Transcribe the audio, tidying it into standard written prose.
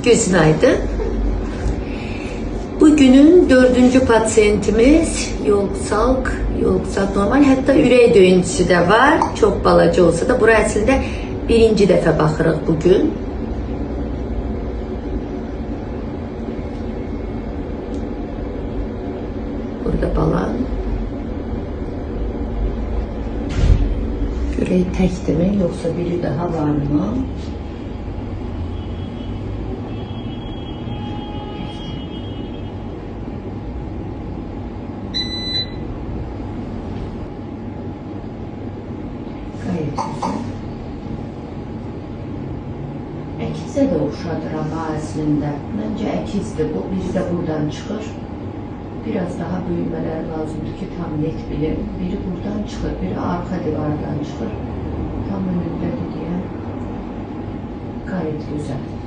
Günaydın. Bugünün 4. patsiyentimiz yolksal normal, hatta ürək döyüntüsü də var. Çox balaca olsa da, bura əslində birinci dəfə baxırıq bugün. Burada balan. Ürək təkdirmi, yoxsa biri daha var mı? Gayet güzel. Əkizə də oxşadır ama əslində. Məncə əkizdir bu. Biri də buradan çıxır. Biraz daha büyümələr lazımdır ki, tam net bilim. Biri buradan çıxır, biri arka divardan çıxır. Tam önündədir deyə. Gayet güzel.